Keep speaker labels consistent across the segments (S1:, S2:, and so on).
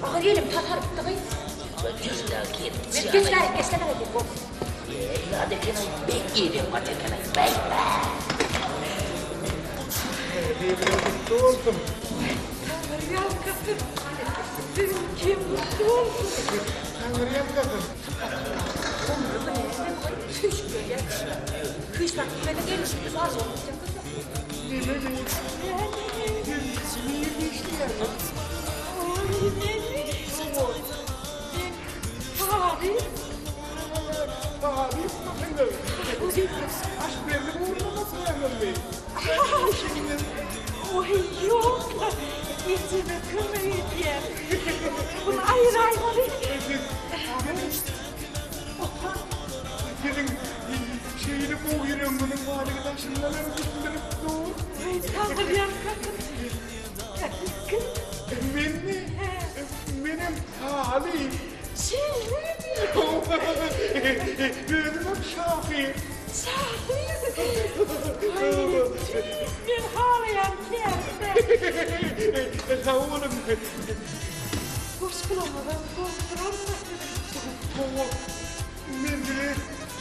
S1: Bakın yerim tatar tıkı. Geçler hadi.
S2: Ya da kenay bekleyelim hadi kenay bekle.
S3: Mutlu oldum.
S1: Tanrı'yam kadın. Kim mutlu olsun.
S3: Tanrı'yam kadın.
S1: Kış vakti böyle gelmiş bir fazla olacak.
S3: Niye geçti ya? Abi, bakın aşk verdim uğurlaması verdim bey.
S1: Oy yok. İçime kırmayı diye. Bunu ayıraymalı.
S3: Senin şeyini boğuyorum bunun arkadaşımdan öldürüp dur.
S1: Tanrı'yam kadın.
S3: Ben mi? Benim halim. Benim Şafi.
S1: Ben ağlayan kendime.
S3: Sağ olun.
S1: Koşkulamadan koşturamam.
S3: Ben bile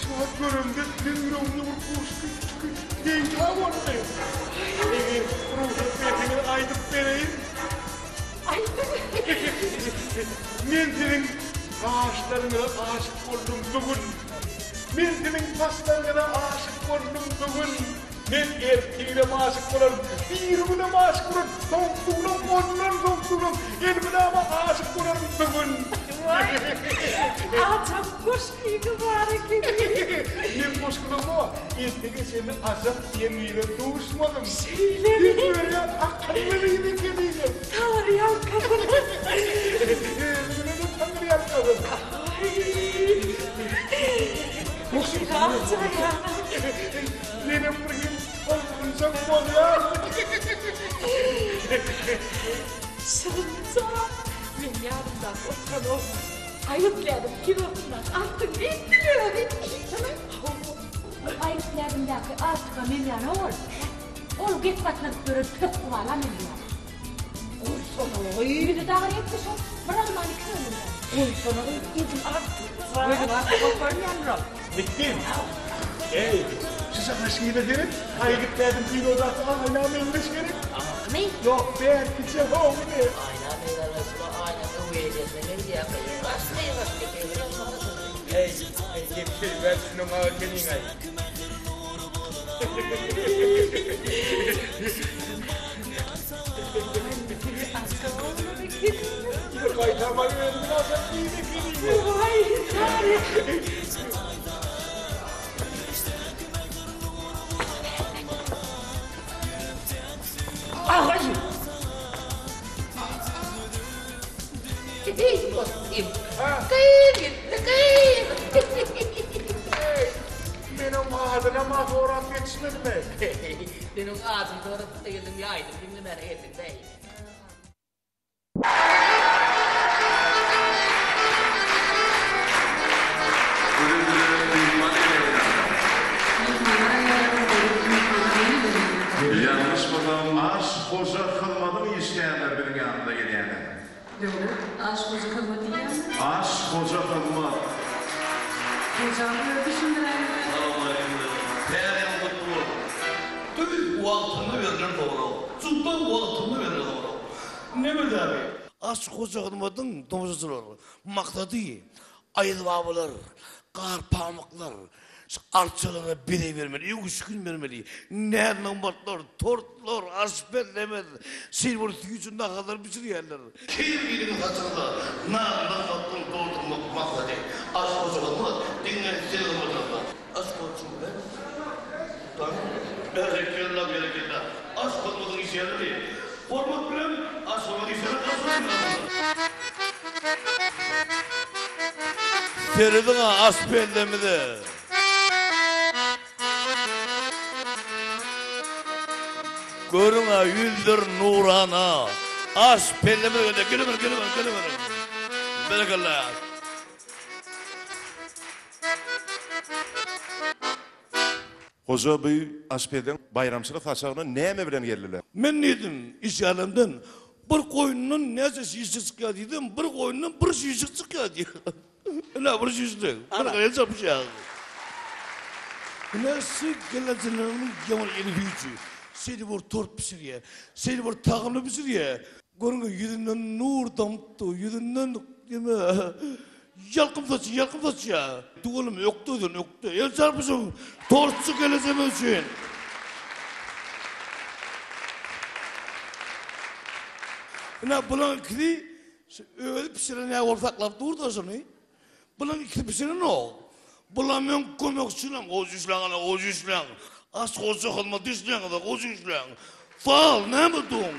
S3: şu an görümde bir yolunu koştu. Genç havalı. Ruhsatını aydıp vereyim. Ben senin ağaçlarına aşık oldum bugün. Ben senin taşlarına aşık oldum bugün. Ben erkeğine aşık olurum, birbirine aşık olurum, doktuğunum, ondan elbine ama aşık olurum bugün.
S1: Atam koşkuydu bari gibi.
S3: Ben koşkulum o, erkeğe seni azap yemeğiyle doğuşmadım.
S1: Söyle
S3: Ben böyle akıllılıydı kediydim.
S1: Tanrı'yam kadın.
S3: Tanrı'yam kadın. Benim bugün olmayacak oluyor.
S1: Şırınca. Ben yarından oturan ayıpladım kilosundan. Artık ben biliyorum. Ayıpladım da artık memyan ol. Ol git bakmak görür pek kuvala memyan. Oy sana oy. Bir de daha etmiş ol. Bırakma hani kırılır. Oy sana oy. Yedim artık. Böyle artık okurun yanırım.
S3: Bittim. Ey, size kaşıyla derim. Hayırlık verdim bir odası hala memleş gerek.
S2: Ne?
S3: Yok be, hiç yapamam ne?
S2: Aynen öyle arasında aynen uyuyacağız. Ne diye yapayım?
S3: Hey, gevşey ver şunu mağazenin ay. Kaytamayı verdim lazım değil mi?
S1: Vay Tanrı.
S2: Ay! Hey, dostum. Kıyım, kıyım.
S3: Benim adına mahvorat yetişmedi mi?
S2: Benim ağzım doğru değildim yaydım. Şimdi ben yedim değil.
S4: Yanlış bakalım, aşk koca kılmadım isteyenler benim yanımda geleyenler.
S5: Yok, aşk koca kılma diyeyim.
S4: Aşk koca kılma.
S5: Hocam böyle düşündüren.
S6: Değerli mutlu. Tabii bu altını verilen doğru. Sultan bu altını verilen doğru. Ne mi abi? Aşk koca kılmadın domuzcular. Maktadı. Ayıl babalar. Kar pamuklar. Arçalara bire vermeli, üç gün vermeli. Nereden batlar, tortlar, asperlemez. Silver yüzünde kadar bir sürü yerler. Kim bilir hatırla, nereden battın doğdurmak makladı. Aşk koca kılma, dinle seni olmadan. Aşk koca be. Tamam. Bereketler, bereketler. Aşk olmadığın iş yerleri. Format bilen, aşk olmadığın iş yerleri.
S4: Feridun'a asperlemedi. Görüne yüldür nurana. Asperlemedi öyle. Gülümür. Berekallah. Hoca Bey asperden bayramçılık hasarına neyme bilen geldiler?
S6: Men dedim iş alemden bir koyundan nece şişik çıkıyor dedim, bir koyundan bir şişik çıkıyor diyor. Ne bir şişik, bir kaya çapışıyor. Nesi geleceğinin yaman eli büyücü. Seni bir tort pişiriyor, seni bir takımlı pişiriyor. Görünce yüzünden nur damıttı, yüzünden yeme. Yalkım saçı ya. Tuğulum yoktu. El çarpışın, tortçu geleceğim için. Ne bulan ikili, öyle pişiren ya ortaklap durdu şunu. Bulan ikili pişiren o. Bulan men kömekçilen, o cüslen. Az koca kalma düşlen da o cüslen. Fal ne mi dum?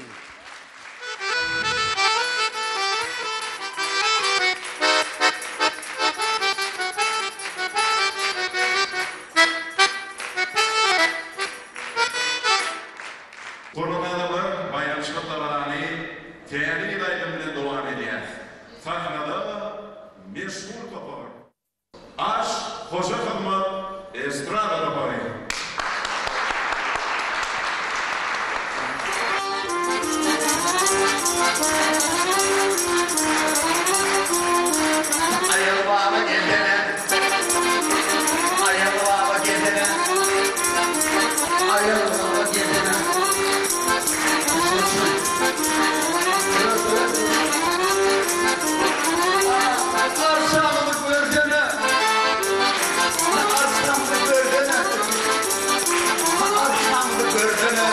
S4: Koronadalar bayançılık davarani değerli ilaydım bilen devam ediyor. Sahnada meşhur kapar. Aşk Hoca Kılma Estrada kaparı.
S7: Ayıl baba gezene, ayıl baba gezene, ayıl baba gezene. Arsamlık bördene, arsamlık bördene, arsamlık bördene.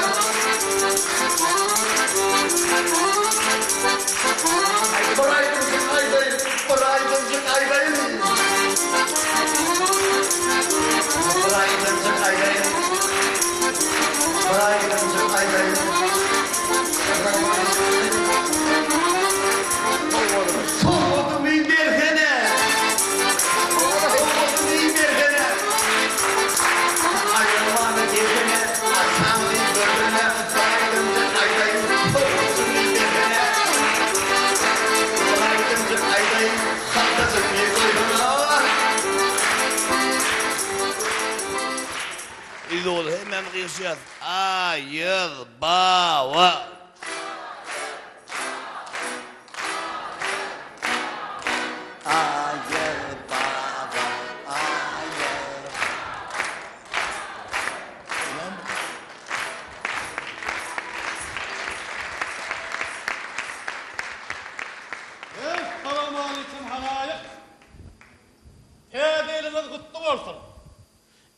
S6: İdol hemen kıyasıyat. Ayıl baba.
S8: Assalamu alaikum halayık. Tədeyiliniz kutlu olsun.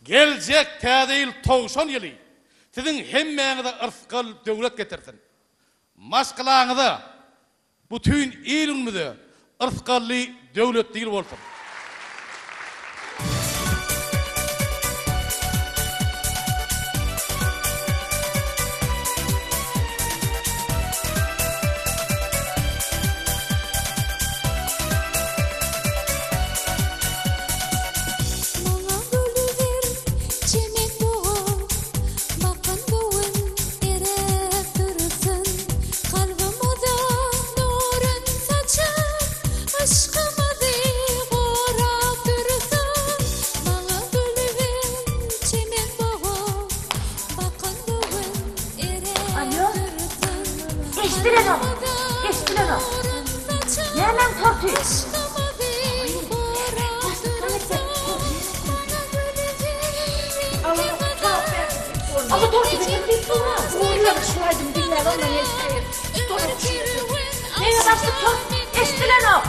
S8: Gelecek tədeyil 90 yılı. Sizin hemmeğinize ırskal devlet getirsin. Maşkılağınıza bütün ilimize ırskalli devlet değil olsun.
S1: Hemen tortu. Ama tortu benim değil mi? Uğurlamış şuaydım dinler onunla yetiştirir. Neye bastı tortu? Estilen o.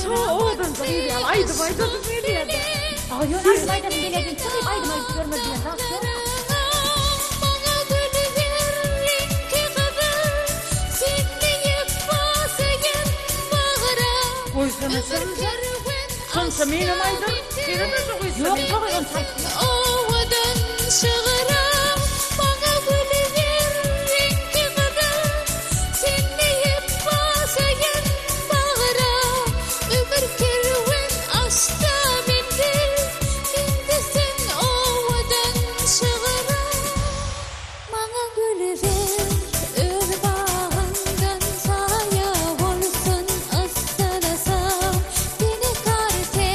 S1: oğlum böyle aydım böyle ya. Ay yok aydım biledim çıkıp aydım görmedim ya. Koysana sen. Sonsa benim aydım. Benim de çok istedim. Yok çok on saydım.
S9: Ovadan çığıram bana gülüver renkli kadar senleyip basayan bağıra ömür kervan açta bindi şimdi sen ovadan çığıram bana gülüver öl bağından saya olsun ısırasam beni karte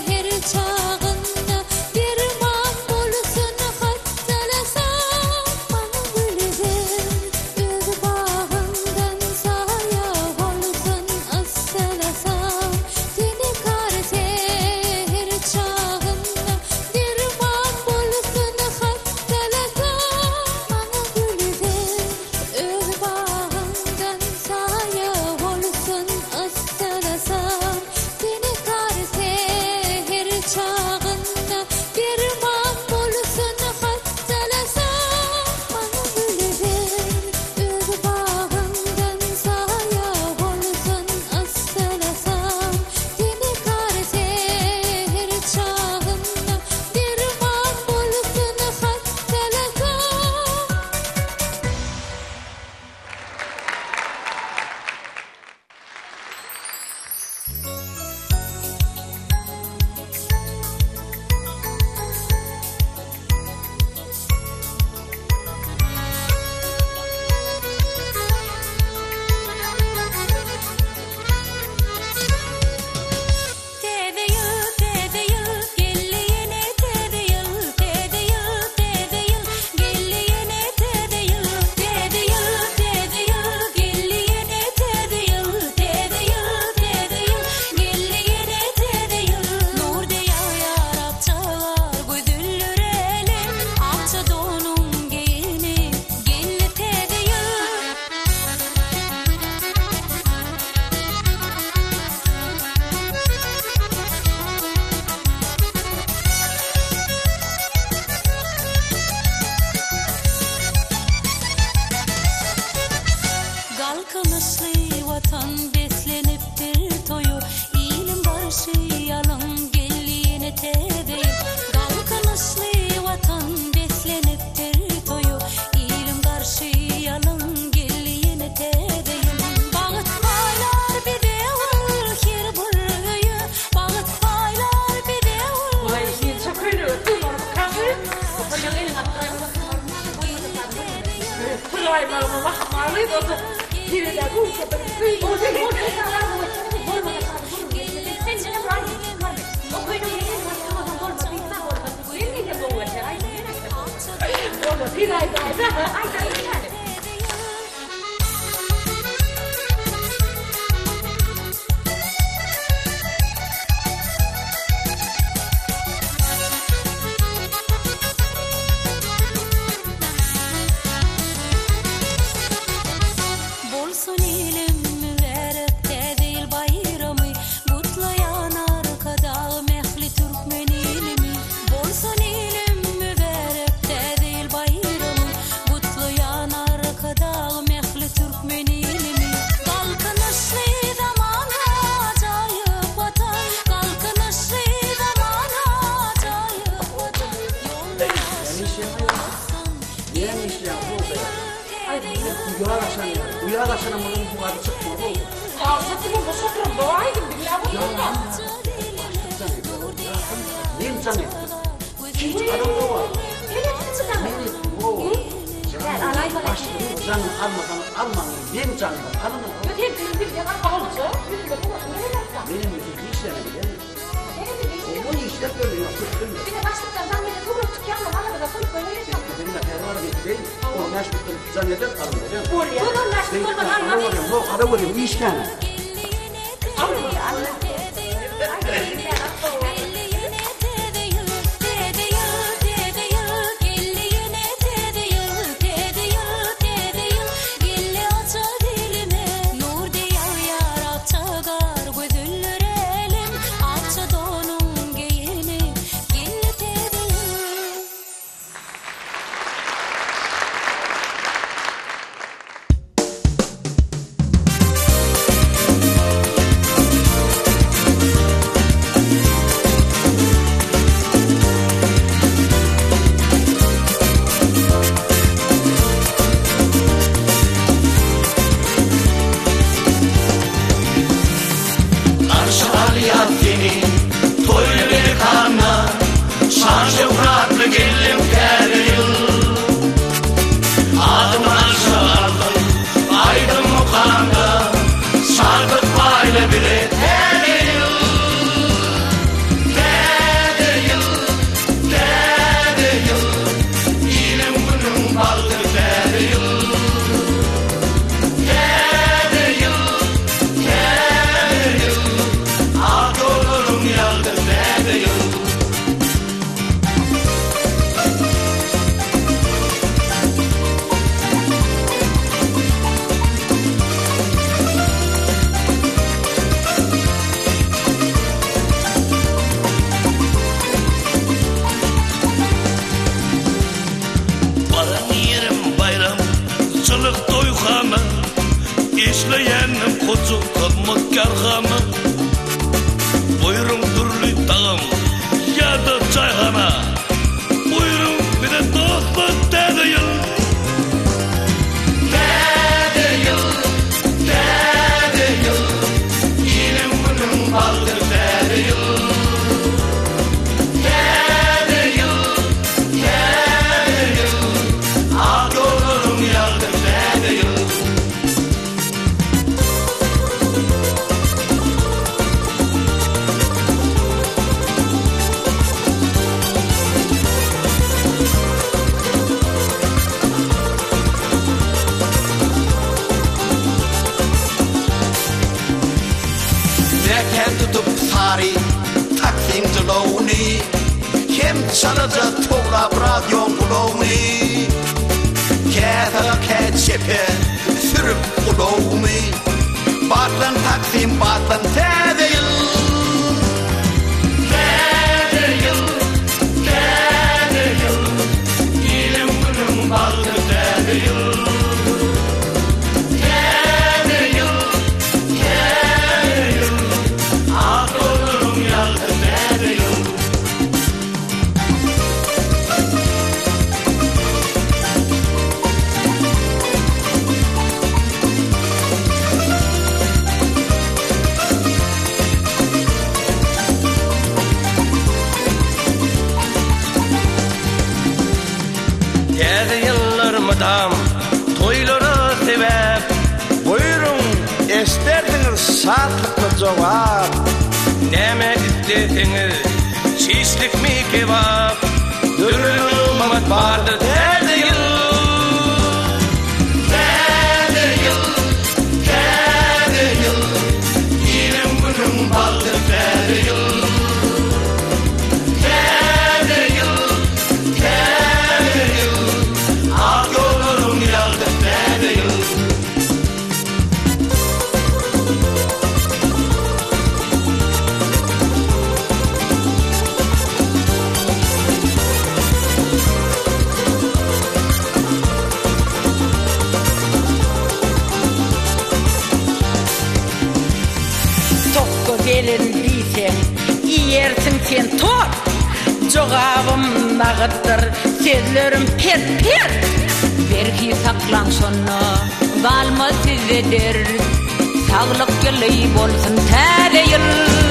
S9: her çağında derman bulsun hastalasam bana gülüver öl bağından saya olsun ısırasam beni karte her çağında derman bulsun hastalasam bana gülüver öl bağından saya olsun ısırasam beni karte her çağında derman bulsun hastalasam bana gülüver öl bağından saya olsun ısırasam beni karte her çağında derman bulsun hastalasam. Tede yıl gelli yine tede yıl gelli yine tede yıl gelli yine tede yıl gelli yine tede yıl nur diye yarab çalar güdüllür elim akça donum giyini gelli tede yıl. Kalkınışlı vatan beslenip bir toyu ilim barışı yalan gelliğine tedeyim. Kalkınışlı vatan beslenip bir toyu ilim barışı yalan gelliğine tedeyim. Bağıt paylar bir devil her burayı bağıt paylar bir devil.
S1: Ay şimdi çok öyle ötüm var. Kahve. Koyun elini attırayım. Kulağıma bakmalıydı o da. Biri de kurşatın. O da
S9: Bolsun ilim müverek tedil bayramı kutlayan arkada mehli Türkmen ilimi. Bolsun ilim müverek tedil bayramı kutlayan arkada mehli Türkmen ilimi. Kalkınışlı zamana acayip vatan kalkınışlı zamana acayip vatan
S7: Uyarasana bunun bu adı çıkma oldu.
S1: Ağzı bu sofra doğaydım billah bu.
S7: Benim canım. Hiç adam da var. Benim o. Başlıyor canım almadan benim canım almadan.
S1: Hep bir kalacak.
S7: Benim yüzüm işlerine bile. Onun işler böyle yok.
S1: Bir de başlıktan zannedip vururtuk ya ama bana da fırık böyle yapıyor.
S7: Benim de fermuarı değil. O meşgul zanneder alınacak.
S1: Buraya. Bunun laştık olmadan anlamayın.
S7: Yok ara vuruyor bu iş yani.
S1: Alın ya anne.
S9: Nur diye yarab çağar gözüllür
S6: yargamı. Buyurun türlü tağım ya da çayhana. Buyurun bir de dostluk dedi yıl. Dedi yıl, dedi yıl. Yine bunun baldır dedi yıl. Dedi yıl, dedi yıl. Ak olurum yardım dedi yıl. tutup sari taksim jolowni kim çalıca to'g'rab radio bulovni keta ketchepe sürüp bulovni batlan taksim batlan tedil tedil tedil ilim bunun baldı tedil Madam, toylara sebep buyurun isterdiniz saatlıklı cevap neme istediniz şişlik mi kebap dürülüm vardı derdi yıl derdi yıl derdi yıl ilim bunun baldı derdi yıl
S1: gelin diysen iyersin sen tor cevabım nağıttır sözlerim pet pet belki saklan sonra kalmaz sizedir sağlık yılı bolsun tedeyil